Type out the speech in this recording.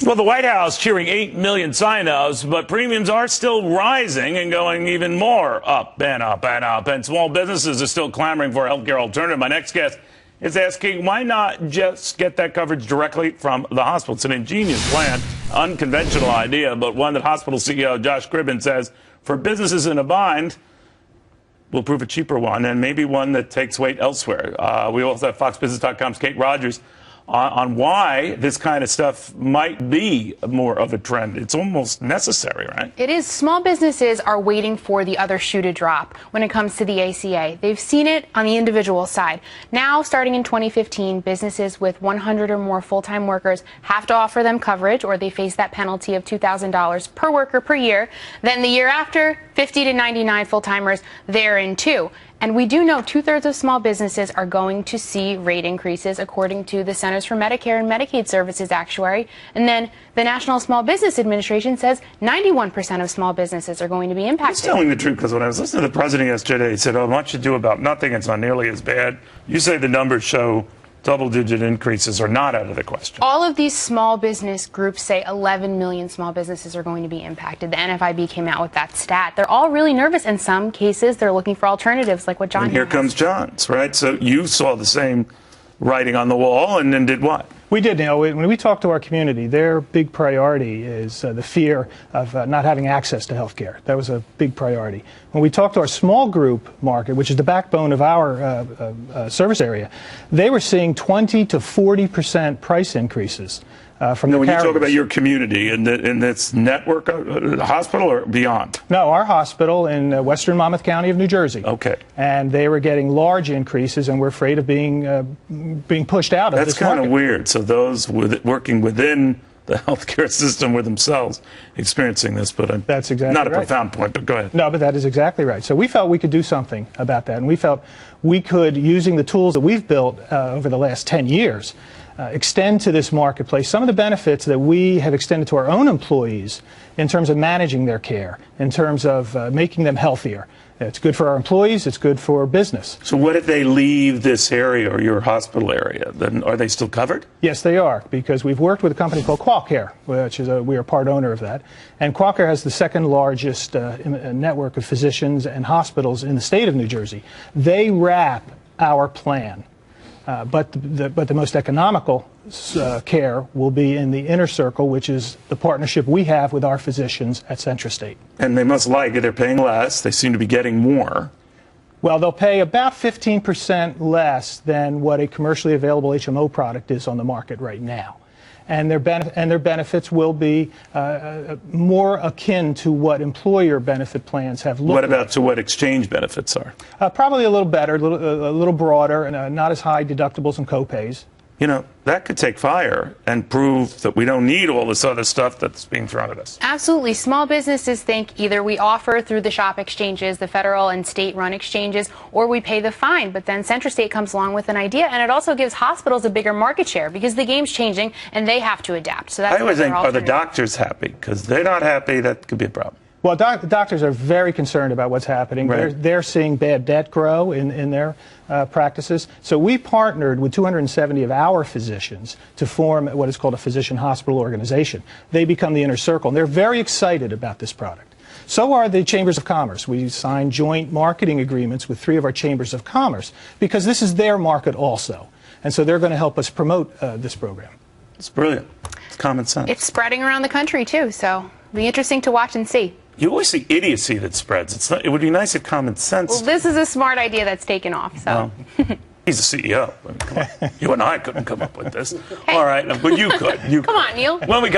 Well, the White House cheering 8 million sign-ups, but premiums are still rising and going even more up and up and up. And small businesses are still clamoring for a healthcare alternative. My next guest is asking, why not just get that coverage directly from the hospital? It's an ingenious plan, unconventional idea, but one that hospital CEO Josh Gribben says for businesses in a bind will prove a cheaper one, and maybe one that takes weight elsewhere. We also have FoxBusiness.com's Kate Rogers on why this kind of stuff might be more of a trend. It's almost necessary, right? It is. Small businesses are waiting for the other shoe to drop when it comes to the ACA. They've seen it on the individual side. Now, starting in 2015, businesses with 100 or more full-time workers have to offer them coverage, or they face that penalty of $2,000 per worker per year. Then the year after, 50 to 99 full-timers, they're in too. And we do know 2/3 of small businesses are going to see rate increases, according to the Centers for Medicare and Medicaid Services actuary. And then the National Small Business Administration says 91% of small businesses are going to be impacted. He's telling the truth, because when I was listening to the president yesterday, he said, "Oh, much ado about nothing. It's not nearly as bad." You say the numbers show double-digit increases are not out of the question. All of these small business groups say 11 million small businesses are going to be impacted. The NFIB came out with that stat. They're all really nervous. In some cases, they're looking for alternatives, like what John And here comes John's, right? So you saw the same writing on the wall and then did what? We did. When we talk to our community, their big priority is the fear of not having access to health care. That was a big priority. When we talk to our small group market, which is the backbone of our service area, they were seeing 20 to 40% price increases from the when carriers. You talk about your community in this network, hospital or beyond? No, our hospital in western Monmouth County of New Jersey. Okay. And they were getting large increases, and we're afraid of being pushed out of this market. That's kind of weird. So those working within the healthcare system were themselves experiencing this, but that's exactly not a right. profound point, but go ahead. No, but that is exactly right. So we felt we could do something about that, and we felt we could, using the tools that we've built over the last 10 years, extend to this marketplace some of the benefits that we have extended to our own employees in terms of managing their care, in terms of making them healthier. It's good for our employees. It's good for business. So what if they leave this area or your hospital area? Then are they still covered? Yes, they are, because we've worked with a company called QualCare, which is we are part owner of that. And QualCare has the second largest network of physicians and hospitals in the state of New Jersey. They wrap our plan. But the most economical care will be in the inner circle, which is the partnership we have with our physicians at Centrastate. And they must like it. They're paying less. They seem to be getting more. Well, they'll pay about 15% less than what a commercially available HMO product is on the market right now. And their benefits will be more akin to what employer benefit plans have looked like. What about to what exchange benefits are? Probably a little better, a little broader, and not as high deductibles and copays. You know, that could take fire and prove that we don't need all this other stuff that's being thrown at us. Absolutely. Small businesses think either we offer through the shop exchanges, the federal and state-run exchanges, or we pay the fine. But then Centrastate comes along with an idea, and it also gives hospitals a bigger market share because the game's changing and they have to adapt. So that's I always think, are the doctors happy? Because they're not happy, that could be a problem. Well, doctors are very concerned about what's happening. Right. They're seeing bad debt grow in their practices. So we partnered with 270 of our physicians to form what is called a physician hospital organization. They become the inner circle, and they're very excited about this product. So are the chambers of commerce. We signed joint marketing agreements with 3 of our chambers of commerce because this is their market also. And so they're going to help us promote this program. It's brilliant. It's common sense. It's spreading around the country, too, so it'll be interesting to watch and see. You always see idiocy that spreads. It would be nice if common sense. Well, this is a smart idea that's taken off. So. Well, he's the CEO. I mean, come on. You and I couldn't come up with this. Hey. All right, but you could. Come on, Neil. When we got